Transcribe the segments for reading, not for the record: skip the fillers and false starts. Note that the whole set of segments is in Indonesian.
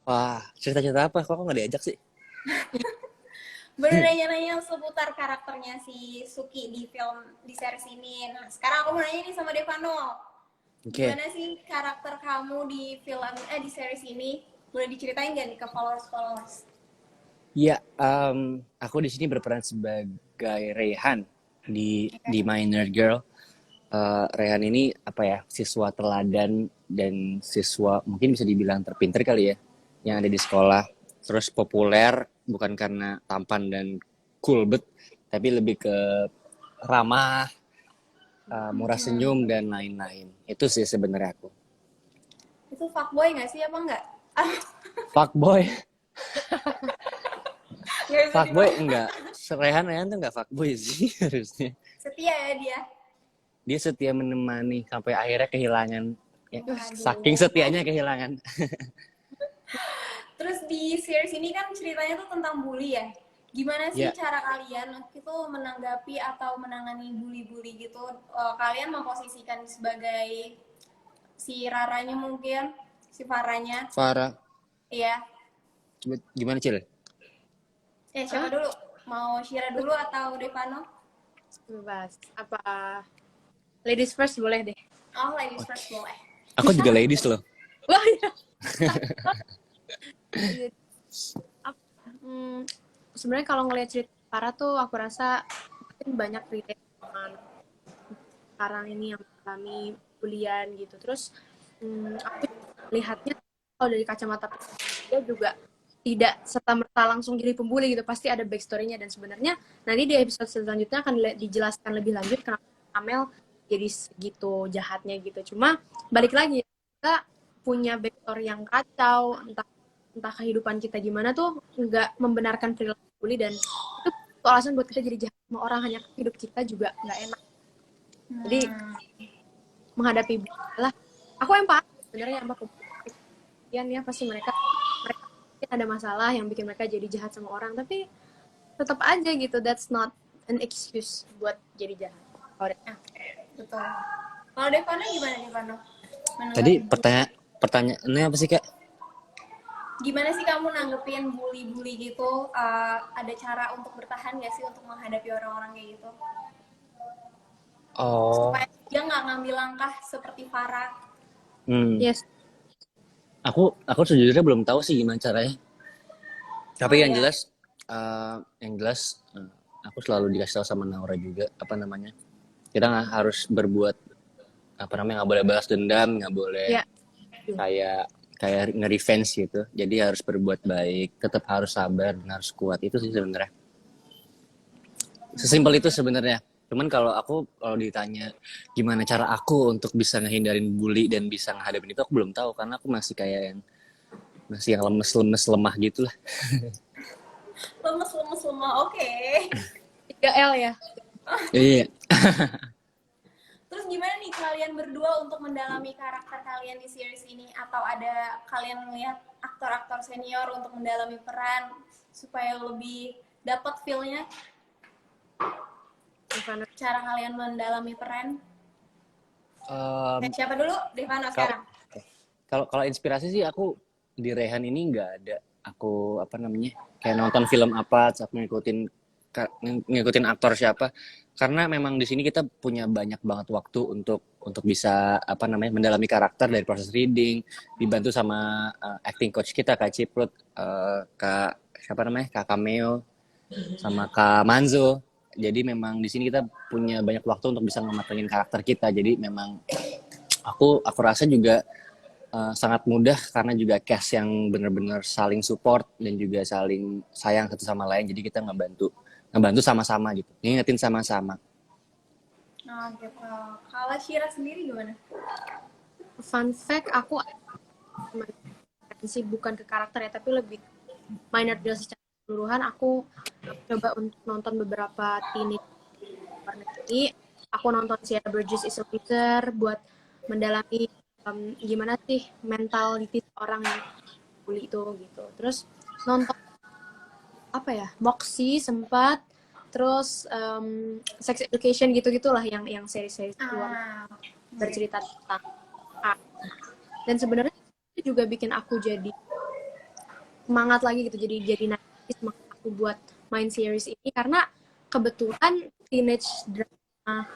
Wah, cerita-cerita apa? Kok nggak diajak sih? Baru nanya-nanya seputar karakternya si Suki di series ini. Nah, sekarang aku mau nanya nih sama Devano. Oke. Gimana sih karakter kamu di series ini? Boleh diceritain gak nih ke followers-followers? Ya, aku di sini berperan sebagai Reyhan di My Nerd Girl. Reyhan ini apa ya? Siswa teladan dan siswa mungkin bisa dibilang terpinter kali ya, yang ada di sekolah. Terus populer bukan karena tampan dan cool bet, tapi lebih ke ramah, murah senyum dan lain-lain. Itu sih sebenarnya aku. Itu fuckboy gak sih apa enggak? Fuckboy, Gak bisa fuckboy dibilang. enggak. Rehan tuh enggak fuckboy sih harusnya. Setia ya dia. Dia setia menemani sampai akhirnya kehilangan, ya, saking Waduh. setianya kehilangan. Terus di series ini kan ceritanya tuh tentang bully ya. Gimana sih Ya, cara kalian itu menanggapi atau menangani bully-bully gitu? Kalian memposisikan sebagai si Raranya mungkin, si Faranya. Farah, Iya. coba gimana Cil? Siapa Hah? dulu? Mau Shira dulu atau Devano? Bebas. Apa ladies first boleh deh. Oh, ladies Oke, first boleh. aku juga ladies loh. Wah, ya. Jadi, hmm, sebenarnya kalau ngelihat cerita Farah tuh aku rasa mungkin banyak relate dengan sekarang ini yang mengalami bulian gitu. Terus aku lihatnya kalau dari kacamata dia juga tidak serta-merta langsung jadi pembuli gitu, pasti ada backstory-nya. Dan sebenarnya nanti di episode selanjutnya akan dijelaskan lebih lanjut kenapa Amel jadi segitu jahatnya gitu. Cuma balik lagi, kita punya backstory yang kacau, entah entah kehidupan kita gimana tuh nggak membenarkan perilaku bully, dan itu alasan buat kita jadi jahat sama orang, hanya hidup kita juga nggak enak. Jadi menghadapi bully adalah aku empati sebenarnya sama kemudian ya, pasti mereka mungkin ada masalah yang bikin mereka jadi jahat sama orang, tapi tetap aja gitu, that's not an excuse buat jadi jahat. Betul. Kalau Devano gimana Devano? Tadi Menanggapi bully. pertanyaannya apa sih Kak? Gimana sih kamu nanggepin bully-bully gitu? Ada cara untuk bertahan gak sih untuk menghadapi orang-orang kayak gitu? Oh, Supaya dia nggak ngambil langkah seperti Farah. hmm. Yes. Aku sejujurnya belum tahu sih gimana caranya. Oh Tapi iya. yang jelas aku selalu dikasih tahu sama Naura juga apa namanya. Kita nggak harus berbuat apa namanya, nggak boleh balas dendam, nggak boleh Ya. kayak nge-revenge gitu. Jadi harus berbuat baik, tetap harus sabar dan harus kuat. Itu sih sebenarnya. Sesimpel itu sebenarnya. Cuman kalau ditanya gimana cara aku untuk bisa ngehindarin bully dan bisa ngadepin itu, aku belum tahu karena aku masih kayak yang lemes-lemes lemah gitu lah. Lemes-lemes lemah, oke. 3L ya. Iya. Terus gimana nih kalian berdua untuk mendalami karakter kalian di series ini? Atau ada kalian melihat aktor-aktor senior untuk mendalami peran supaya lebih dapat feel-nya? Cara kalian mendalami peran? Siapa dulu? Devano Kalau sekarang. kalau inspirasi sih aku di Rehan ini nggak ada. Aku apa namanya, kayak nonton film apa, terus aku ngikutin aktor siapa. Karena memang di sini kita punya banyak banget waktu untuk bisa apa namanya mendalami karakter dari proses reading, dibantu sama acting coach kita Kak Ciprut, Kak siapa namanya, Kak Cameo, sama Kak Manzo. Jadi memang di sini kita punya banyak waktu untuk bisa ngematengin karakter kita. Jadi memang aku rasa juga sangat mudah karena juga cast yang benar-benar saling support dan juga saling sayang satu sama lain. Jadi kita ngebantu sama-sama gitu, ngingetin sama-sama. Oh gitu. Kalau Shira sendiri gimana? Fun fact, aku sih bukan ke karakter ya, tapi lebih minor deal secara keseluruhan. Aku coba untuk nonton beberapa teenage luar negeri. Aku nonton Sierra Burgess is a Wizard buat mendalami gimana sih mentality orang yang bully itu gitu. Terus nonton apa ya, Moxie sempat, terus Sex Education gitu-gitulah yang seri-seri luar bercerita tentang art. Dan sebenarnya itu juga bikin aku jadi semangat lagi gitu, jadi naik semangat aku buat main series ini karena kebetulan teenage drama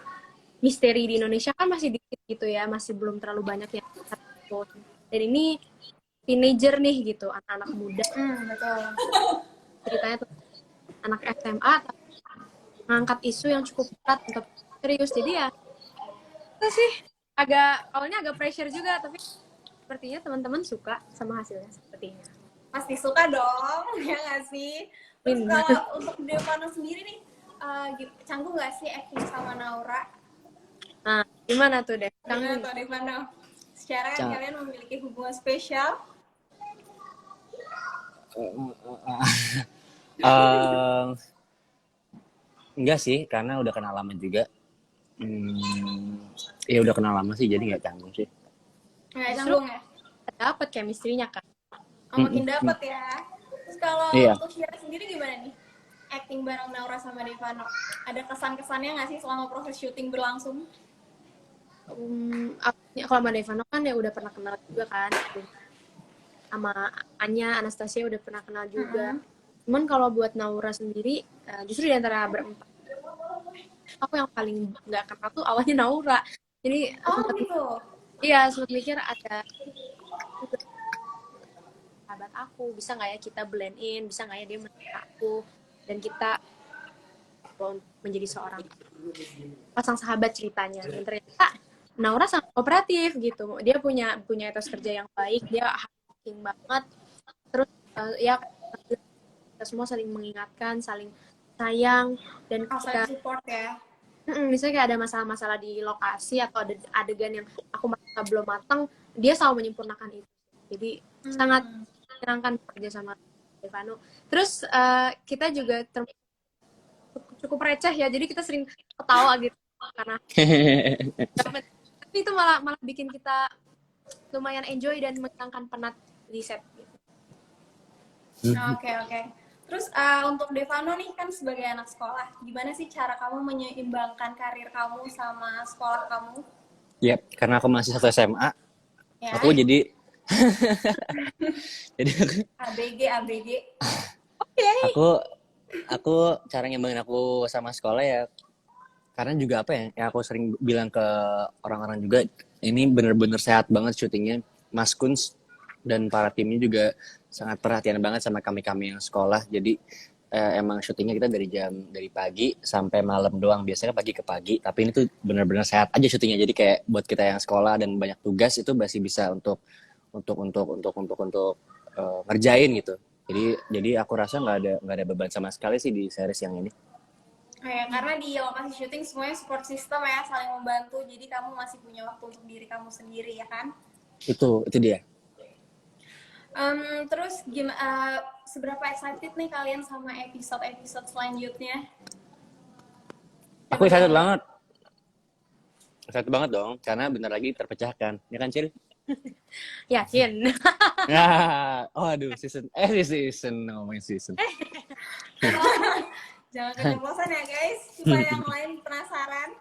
misteri di Indonesia kan masih dikit gitu ya, masih belum terlalu banyak yang ikut. Dan ini teenager nih gitu, anak-anak muda, Betul. ceritanya tuh anak SMA tapi ngangkat isu yang cukup berat untuk serius. Jadi ya itu sih awalnya agak pressure juga, tapi sepertinya teman-teman suka sama hasilnya sepertinya. Pasti suka dong, ya nggak sih? Terus kalau untuk Devano sendiri nih, canggung nggak sih acting sama Naura? Nah, gimana tuh deh? Gimana tuh Devano? Secara kan kalian memiliki hubungan spesial. Enggak sih, karena udah kenal lama juga. Ya udah kenal lama sih, jadi nggak canggung sih. Nggak canggung ya? Dapat chemistry-nya kan. Makin dapat ya. Terus kalau Iya. untuk Syira sendiri gimana nih? Acting bareng Naura sama Devano. Ada kesan-kesannya nggak sih selama proses syuting berlangsung? Kalau sama Devano kan ya udah pernah kenal juga kan. Sama Anya, Anastasia udah pernah kenal juga. Cuman kalau buat Naura sendiri, justru di antara berempat, aku yang paling nggak kenal tuh awalnya Naura. Jadi sempat mikir ada sahabat aku, bisa nggak ya kita blend in, bisa nggak ya dia menerima aku, dan kita menjadi seorang pasang sahabat ceritanya. Dan ternyata Naura sangat kooperatif gitu, dia punya etos kerja yang baik, dia hardworking banget, terus ya kita semua saling mengingatkan, saling sayang, dan kita support ya. Misalnya kayak ada masalah-masalah di lokasi atau ada adegan yang aku belum matang, dia selalu menyempurnakan itu. Jadi sangat menyenangkan bekerja sama Devano. Terus kita juga cukup receh ya, jadi kita sering ketawa gitu karena tapi itu malah bikin kita lumayan enjoy dan menghilangkan penat di set gitu. Oke. Terus untuk Devano nih kan sebagai anak sekolah, gimana sih cara kamu menyeimbangkan karir kamu sama sekolah kamu? Yap, karena aku masih satu SMA, ya. Aku jadi ABG. Okay. Aku cara ngimbangin aku sama sekolah ya, karena juga apa ya aku sering bilang ke orang-orang juga, ini bener-bener sehat banget syutingnya. Mas Kunz dan para timnya juga sangat perhatian banget sama kami yang sekolah. Jadi emang syutingnya kita dari pagi sampai malam doang, biasanya pagi ke pagi, tapi ini tuh bener-bener sehat aja syutingnya. Jadi kayak buat kita yang sekolah dan banyak tugas itu masih bisa untuk ngerjain gitu. Jadi aku rasa nggak ada beban sama sekali sih di series yang ini. Ya, karena di lokasi syuting semuanya support system ya, saling membantu. Jadi kamu masih punya waktu untuk diri kamu sendiri ya kan? Itu dia. Terus seberapa excited nih kalian sama episode selanjutnya? Aku excited banget. Excited banget dong, karena bentar lagi terpecahkan. Ya kan, Cil? Yakin. Aduh, season. Jangan keceplosan ya guys, supaya yang lain penasaran.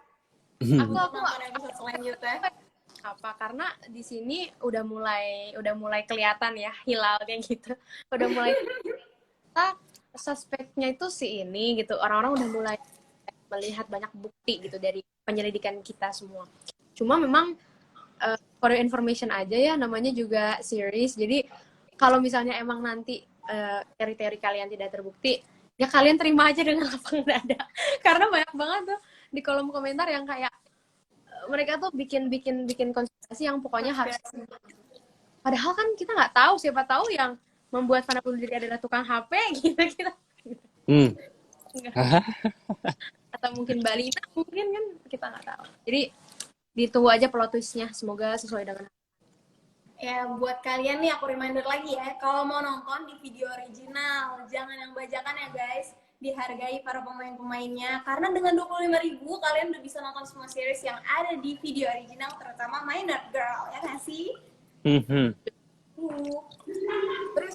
Aku nonton episode selanjutnya. Apa? Karena di sini udah mulai kelihatan ya hilal kayak gitu. Udah mulai kita suspeknya itu si ini gitu. Orang-orang udah mulai melihat banyak bukti gitu dari penyelidikan kita semua. Cuma memang for your information aja ya, namanya juga series. Jadi kalau misalnya emang nanti teori-teori kalian tidak terbukti, ya kalian terima aja dengan lapang dada. Karena banyak banget tuh di kolom komentar yang kayak mereka tuh bikin konspirasi yang pokoknya harus. Padahal kan kita nggak tahu, siapa tahu yang membuat Vana bunuh diri adalah tukang HP gitu. Atau mungkin Balina, mungkin kan kita nggak tahu. Jadi ditunggu aja plot twist-nya, semoga sesuai dengan. Ya, buat kalian nih aku reminder lagi ya, kalau mau nonton di video original, jangan yang bajakan ya guys, dihargai para pemain-pemainnya, karena dengan 25.000 kalian udah bisa nonton semua series yang ada di video original, terutama My Nerd Girl, ya nggak sih? Terus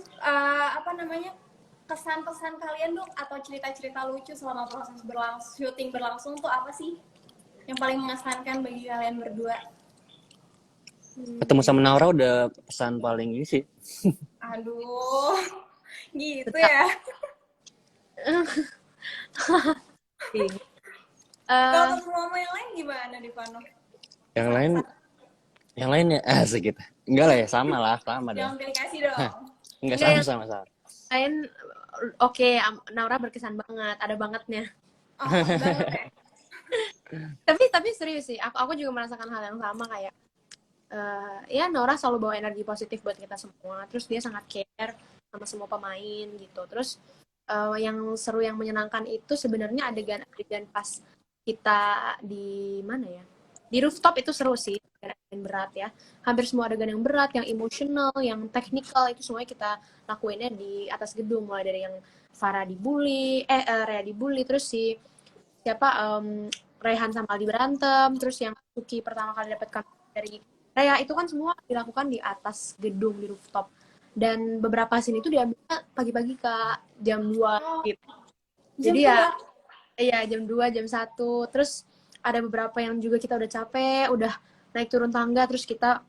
kesan-pesan kalian dong, atau cerita-cerita lucu selama proses syuting berlangsung tuh apa sih yang paling mengesankan bagi kalian berdua? Ketemu sama Naura udah pesan paling ini sih. Aduh, Gitu Tetap. ya. Kalau Eh, ketemu sama yang lain gimana di Pano? Yang lain, yang lainnya asik kita. Enggak lah ya, sama dong. Jangan pilih kasih Hah, dong. enggak enggak, yang sama. lain oke, Naura berkesan banget, ada bangetnya. Oh, banget ya. Tapi serius sih, aku juga merasakan hal yang sama kayak ya Nora selalu bawa energi positif buat kita semua. Terus dia sangat care sama semua pemain gitu. Terus yang seru, yang menyenangkan itu sebenarnya adegan-adegan pas kita di mana ya? Di rooftop itu seru sih, adegan berat ya. Hampir semua adegan yang berat, yang emosional, yang teknikal itu semuanya kita lakuinnya di atas gedung, mulai dari yang Farah dibully, Rhea dibully, terus si siapa Rehan sama Aldi berantem, terus yang Suki pertama kali dapat dari Rhea itu kan semua dilakukan di atas gedung, di rooftop. Dan beberapa scene itu diambilnya pagi-pagi Kak, jam 2 Oh, gitu. jam Jadi ya 2. iya jam 2 jam 1. Terus ada beberapa yang juga kita udah capek, udah naik turun tangga, terus kita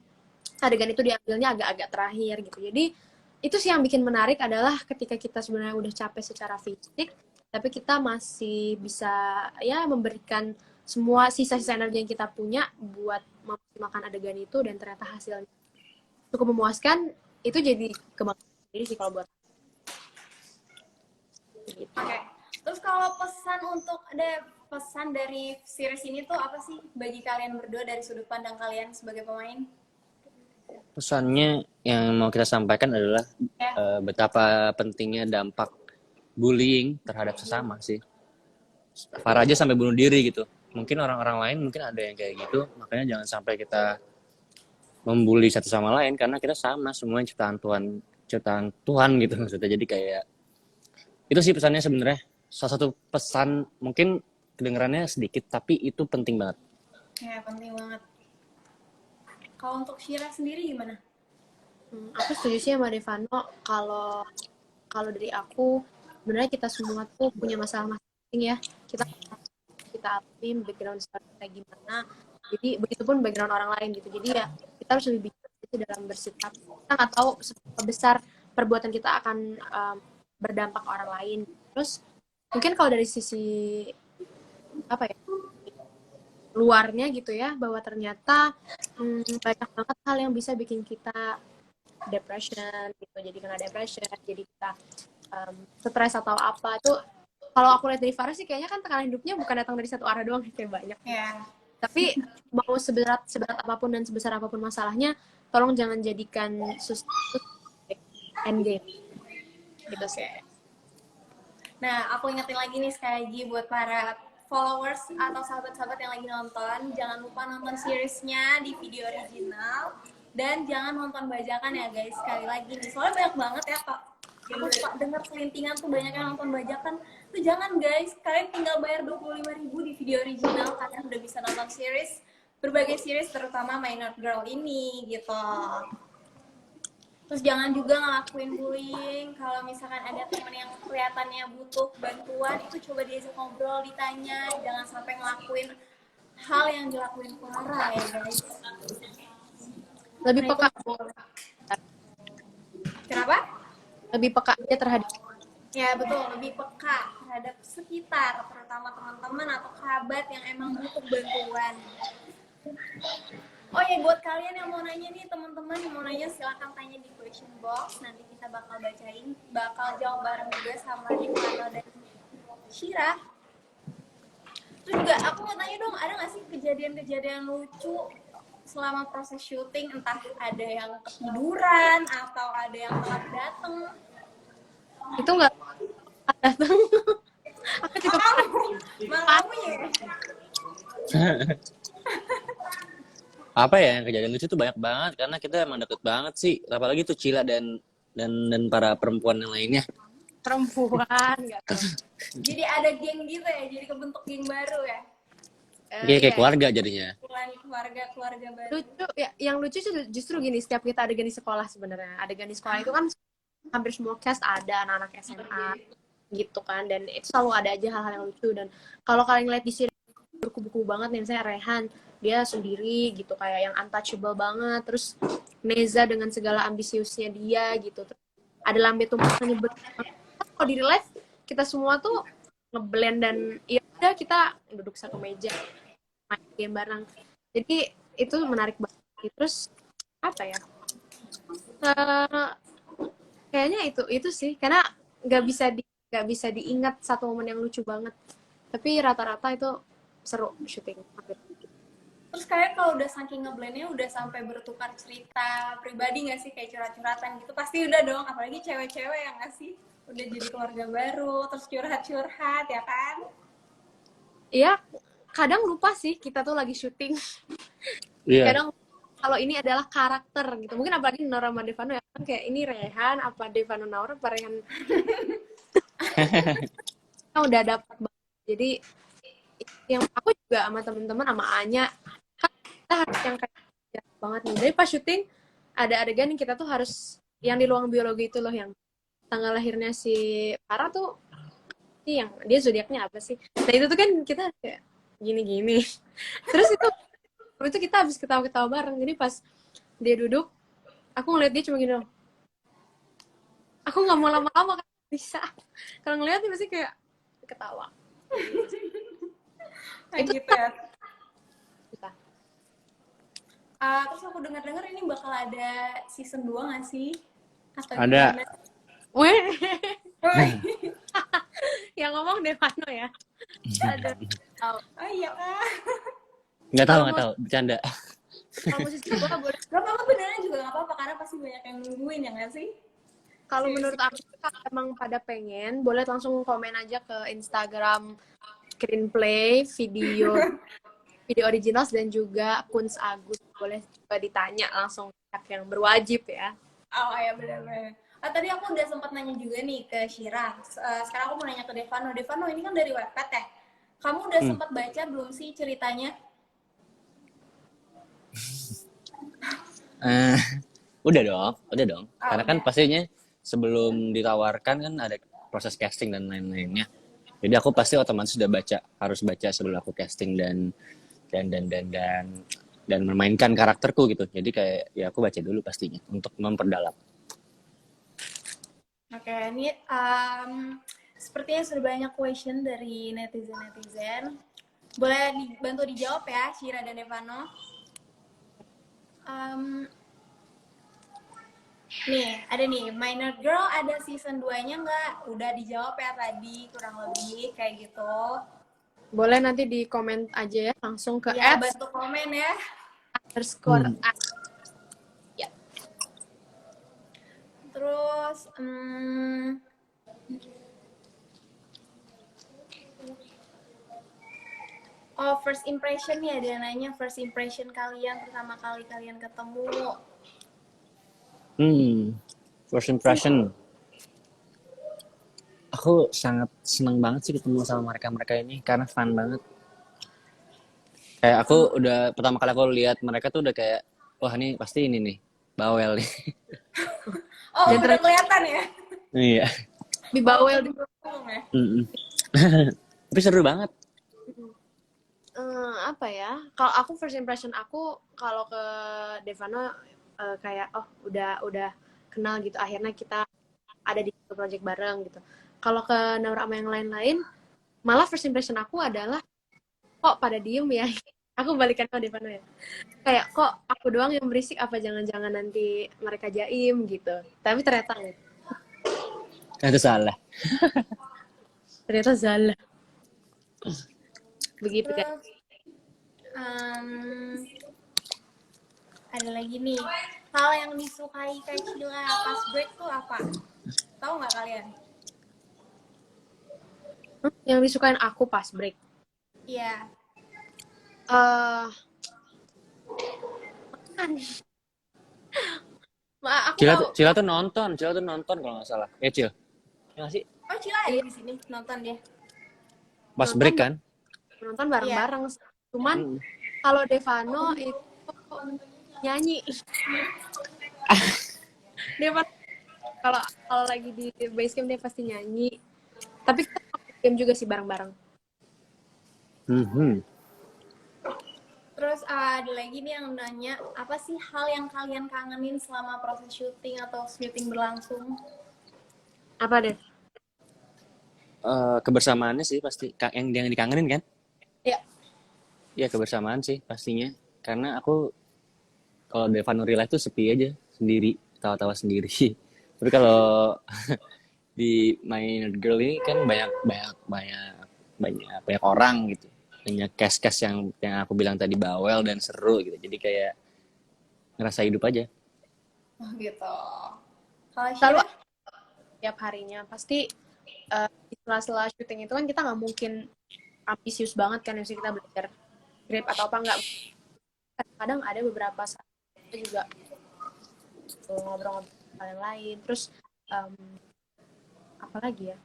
adegan itu diambilnya agak-agak terakhir gitu. Jadi itu sih yang bikin menarik adalah ketika kita sebenarnya udah capek secara fisik, tapi kita masih bisa ya memberikan semua sisa-sisa energi yang kita punya buat memaksimalkan adegan itu, dan ternyata hasilnya cukup memuaskan. Itu jadi kebanggaan sendiri sih kalau buat gitu. Oke. Terus kalau pesan dari series ini tuh apa sih bagi kalian berdua dari sudut pandang kalian sebagai pemain? Pesannya yang mau kita sampaikan adalah Ya. betapa pentingnya dampak bullying terhadap sesama sih. Farah aja sampai bunuh diri gitu. Mungkin orang-orang lain mungkin ada yang kayak gitu, makanya jangan sampai kita membuli satu sama lain karena kita sama, semuanya ciptaan Tuhan gitu maksudnya. Jadi kayak itu sih pesannya sebenarnya. Salah satu pesan mungkin kedengarannya sedikit tapi itu penting banget. Ya, penting banget. Kalau untuk Shira sendiri gimana? Aku setuju sih sama Devano, kalau kalau dari aku sebenarnya kita semua tuh punya masalah masing-masing ya. Kita alami background kita gimana. Jadi begitupun background orang lain gitu. Jadi ya kita harus lebih bijak itu dalam bersikap. Kita nggak tahu seberapa besar perbuatan kita akan berdampak ke orang lain. Terus mungkin kalau dari sisi apa ya, luarnya gitu ya, bahwa ternyata banyak banget hal yang bisa bikin kita depression gitu, jadi kena depression, jadi kita stres atau apa. Itu kalau aku lihat dari Farah sih kayaknya kan tekanan hidupnya bukan datang dari satu arah doang, kayak banyak. Ya. Tapi mau seberat apapun dan sebesar apapun masalahnya, tolong jangan jadikan sesuatu end game gitu sih. Nah, aku ingetin lagi nih sekali lagi buat para followers atau sahabat-sahabat yang lagi nonton, jangan lupa nonton seriesnya di video original dan jangan nonton bajakan ya guys. Sekali lagi nih, soalnya banyak banget ya Kak. Aku suka denger selintingan tuh banyak yang nonton bajakan. Tuh jangan guys, kalian tinggal bayar 25.000 di video original, kalian udah bisa nonton series, berbagai series terutama Minor Girl ini gitu. Terus jangan juga ngelakuin bullying. Kalau misalkan ada teman yang kelihatannya butuh bantuan, itu coba diajak ngobrol, ditanya. Jangan sampai ngelakuin hal yang dilakuin Clara ya guys. Lebih Nah, peka, kenapa? lebih peka aja terhadap. Ya betul, lebih peka terhadap sekitar, terutama teman-teman atau kerabat yang emang butuh bantuan. Oh ya, buat kalian yang mau nanya nih, teman-teman yang mau nanya silahkan tanya di question box. Nanti kita bakal bacain, bakal jawab bareng juga sama Devano dan Shira. Terus juga aku mau tanya dong, ada nggak sih kejadian-kejadian lucu selama proses syuting? Entah ada yang ketiduran atau ada yang telat dateng. Itu nggak datang. Aku juga Malah kamu ya? Apa ya, yang kejadian lucu tuh banyak banget karena kita emang deket banget sih, apalagi tuh Cila dan para perempuan yang lainnya. perempuan nggak tahu. Jadi ada geng gitu ya, jadi kebentuk geng baru ya? Kayak Iya. keluarga jadinya. Keluarga baru. Lucu ya, yang lucu justru gini, setiap kita adegan di sekolah, sebenarnya adegan di sekolah itu kan hampir semua cast ada anak-anak SMA gitu kan, dan itu selalu ada aja hal-hal yang lucu. Dan kalau kalian lihat di sini berkubu-kubu banget nih, misalnya Rehan dia sendiri gitu kayak yang untouchable banget, terus Neza dengan segala ambisiusnya dia gitu, terus ada lambe tumpahnya kalau di real life kita semua tuh ngeblend dan ya udah kita duduk satu meja main game bareng. Jadi itu menarik banget. Terus apa ya? Eh, kayaknya itu sih karena nggak bisa diingat satu momen yang lucu banget. Tapi rata-rata itu seru syuting. Terus kayak kalau udah saking ngeblendnya udah sampai bertukar cerita pribadi nggak sih, kayak curhat-curhatan gitu pasti udah dong, apalagi cewek-cewek yang nggak sih udah jadi keluarga baru terus curhat-curhat ya kan. Iya, kadang lupa sih kita tuh lagi syuting. Iya. Kadang kalau ini adalah karakter gitu. Mungkin apalagi Nora sama Devano ya kan kayak ini Rehan apa Devano Naura apa Rehan kita udah dapat banget. Jadi yang aku juga sama teman-teman sama Anya kan kita harus yang kayak banget nih. Jadi pas syuting ada adegan yang kita tuh harus yang di ruang biologi itu loh yang tanggal lahirnya si Farah tuh yang dia zodiaknya apa sih? Nah itu tuh kan kita kayak gini-gini. Terus itu kita habis ketawa-ketawa bareng. Jadi pas dia duduk, aku ngeliat dia cuma gini dong. Aku nggak mau lama-lama kan bisa. Kalau ngeliat dia pasti kayak ketawa. Kayak Itu gitu ya. kita. Terus aku dengar-dengar ini bakal ada season 2 nggak sih? Atau Ada. gimana? Weh, yang ngomong Devano ya. Ada. Oh iya kak. Nggak tahu, bercanda. Kalau musisi gue boleh. Gak apa-apa, beneran juga gak apa-apa karena pasti banyak yang nungguin ya nggak sih? Kalau menurut aku kalau emang pada pengen, boleh langsung komen aja ke Instagram screenplay, video originals dan juga Kunz Agus. Boleh juga ditanya langsung yang berwajib ya. Oh ya benar-benar. Tadi aku udah sempat nanya juga nih ke Shira. Sekarang aku mau nanya ke Devano. Devano ini kan dari Wattpad ya. Kamu udah sempat baca belum sih ceritanya? Udah dong. Karena kan Udah. pastinya sebelum ditawarkan kan ada proses casting dan lain-lainnya. Jadi aku pasti otomatis sudah harus baca sebelum aku casting dan memainkan karakterku gitu. Jadi kayak ya aku baca dulu pastinya untuk memperdalam. Oke, ini sepertinya sudah banyak question dari netizen. Boleh dibantu dijawab ya, Shira dan Devano. Nih, ada nih, Minor Girl ada season 2-nya nggak? Udah dijawab ya tadi, kurang lebih kayak gitu. Boleh nanti di komen aja ya langsung ke Ya, bantu komen ya. _. Ya. Terus, first impression nih, ada yang nanya first impression kalian pertama kali kalian ketemu. First impression. Aku sangat seneng banget sih ketemu sama mereka ini karena fun banget. Kayak aku udah pertama kali aku lihat mereka tuh udah kayak wah ini pasti ini nih bawel nih. Oh, udah kelihatan ya? Iya. Di bawel di ya? Tapi seru banget. Apa ya? Kalau aku first impression aku kalau ke Devano kayak udah kenal gitu. Akhirnya kita ada di project bareng gitu. Kalau ke Naura sama yang lain-lain, malah first impression aku adalah kok pada diem ya. Aku balikan ke Devano ya. Kayak kok aku doang yang berisik apa jangan-jangan nanti mereka jaim gitu. Tapi ternyata enggak. Itu salah. Ternyata salah. Begitu kan. Ada lagi nih, hal yang disukai Kak Cila pas break tuh apa? Tahu nggak kalian? Yang disukain aku pas break. Iya. Makan. Cila tuh nonton kalau nggak salah. Cil. Ya nggak sih? Oh, Cila ada di sini nonton dia. Pas break kan? Nonton bareng-bareng. Cuman kalau Devano itu nyanyi. Devano kalau lagi di base camp dia pasti nyanyi. Tapi kita game juga sih bareng-bareng. Terus ada lagi nih yang nanya, apa sih hal yang kalian kangenin selama proses syuting atau syuting berlangsung? Apa deh? Kebersamaannya sih pasti yang dikangenin kan? Ya, Ya kebersamaan sih pastinya. Karena aku kalau Devano Real Life tuh sepi aja, sendiri, tawa-tawa sendiri. Tapi kalau di My Inner Girl ini kan banyak orang gitu. Banyak cast-cast yang aku bilang tadi bawel dan seru gitu. Jadi kayak ngerasa hidup aja. Oh gitu. Kalau selalu Syira? tiap harinya. Pasti di sela-sela syuting itu kan kita nggak mungkin ambisius banget kan, misalnya kita belajar script atau apa nggak. Kadang ada beberapa saat kita juga ngobrol-ngobrol hal yang lain. Terus em, apa lagi ya?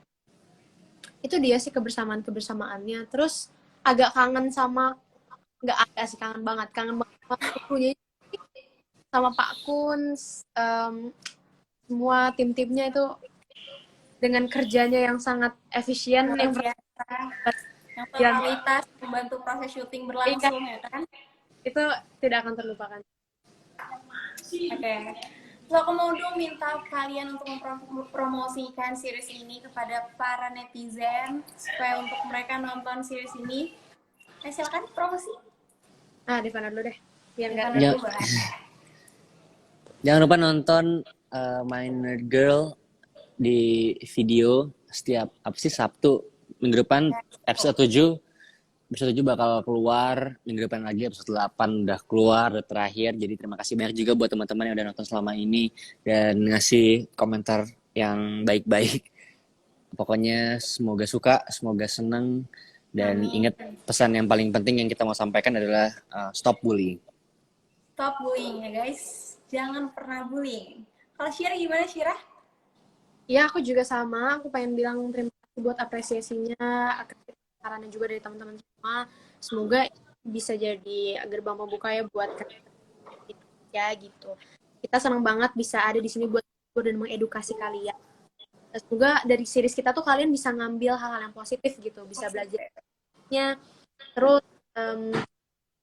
Itu dia sih kebersamaannya. Terus agak kangen sama, nggak agak sih, kangen banget sama krunya, sama Pak Kun, semua tim-timnya itu dengan kerjanya yang sangat efisien, Luar yang biasa. Yang yang totalitas membantu proses syuting berlangsung ya kan? itu tidak akan terlupakan. Oke. So, aku mau dong minta kalian untuk mempromosikan series ini kepada para netizen supaya untuk mereka nonton series ini. Silakan promosi. Devana dulu deh, biar nggak Karena Ya, dulu, Mbak. jangan lupa nonton My Inner Girl di video setiap apa sih Sabtu minggu depan episode 7. Episode 7 bakal keluar minggu depan lagi, episode 8 udah keluar, udah terakhir. Jadi terima kasih banyak juga buat teman-teman yang udah nonton selama ini dan ngasih komentar yang baik-baik. Pokoknya semoga suka, semoga seneng, dan Amin. ingat pesan yang paling penting yang kita mau sampaikan adalah stop bullying. Stop bullying ya guys. Jangan pernah bullying. Kalau Syira gimana Syira? Ya, aku juga sama. Aku pengen bilang terima kasih buat apresiasinya, sarannya juga dari teman-teman semua. Semoga bisa jadi gerbang pembuka ya buat ya gitu. Kita senang banget bisa ada di sini buat dan mengedukasi kalian. Semoga dari series kita tuh kalian bisa ngambil hal-hal yang positif gitu, bisa belajarnya. Terus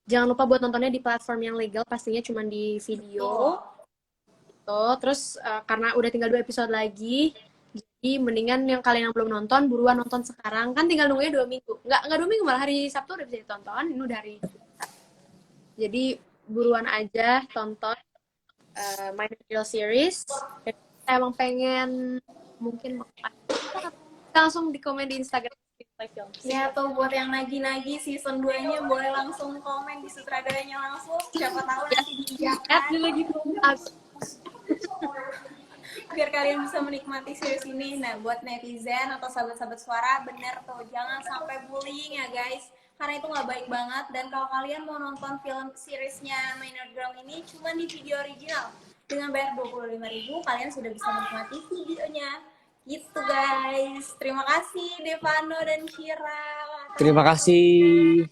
jangan lupa buat nontonnya di platform yang legal, pastinya cuma di video. Gitu. Terus karena udah tinggal 2 episode lagi, jadi mendingan yang kalian yang belum nonton buruan nonton sekarang, kan tinggal nunggunya 2 minggu, nggak 2 minggu, malah hari Sabtu udah bisa ditonton. Ini udah hari, jadi buruan aja tonton My Real Series. Dan kita emang pengen mungkin langsung di komen di Instagram Live Film. Ya tuh buat yang nagih-nagih season 2-nya boleh langsung komen di sutradaranya langsung. Siapa tahu nanti diiyakan. lagi Biar kalian bisa menikmati series ini. Nah, buat netizen atau sahabat-sahabat suara, bener tuh, jangan sampai bullying ya guys. Karena itu nggak baik banget. Dan kalau kalian mau nonton film seriesnya My Inner Girl ini cuma di video original. Dengan bayar 25.000, kalian sudah bisa menikmati videonya. Gitu guys. Terima kasih Devano dan Syira. Terima kasih.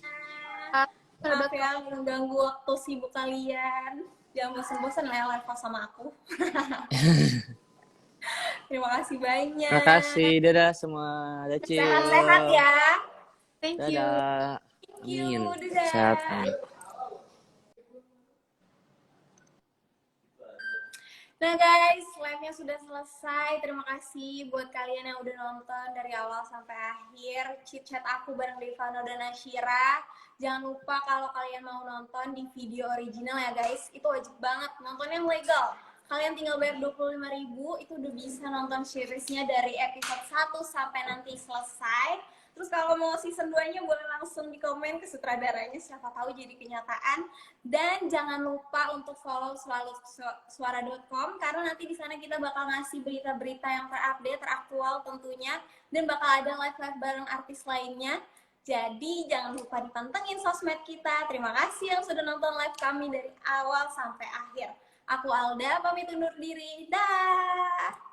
Maaf ya mengganggu waktu sibuk kalian. Jangan bosan-bosan lah live sama aku. Terima kasih banyak. Terima kasih. Dadah semua. Dadah. Sehat-sehat ya. Thank you. Dadah. Thank you. Amin. Dadah. Sehat. Amin. Nah guys, live-nya sudah selesai. Terima kasih buat kalian yang udah nonton dari awal sampai akhir. Chit-chat aku bareng Devano dan Ashira. Jangan lupa kalau kalian mau nonton di video original ya guys. Itu wajib banget, nonton yang legal. Kalian tinggal bayar 25.000, itu udah bisa nonton seriesnya dari episode 1 sampai nanti selesai. Terus kalau mau season 2-nya boleh langsung di komen ke sutradaranya, siapa tahu jadi kenyataan. Dan jangan lupa untuk follow selalu suara.com karena nanti di sana kita bakal ngasih berita-berita yang terupdate, teraktual tentunya, dan bakal ada live-live bareng artis lainnya. Jadi jangan lupa dipantengin sosmed kita. Terima kasih yang sudah nonton live kami dari awal sampai akhir. Aku Alda, pamit undur diri. Dah.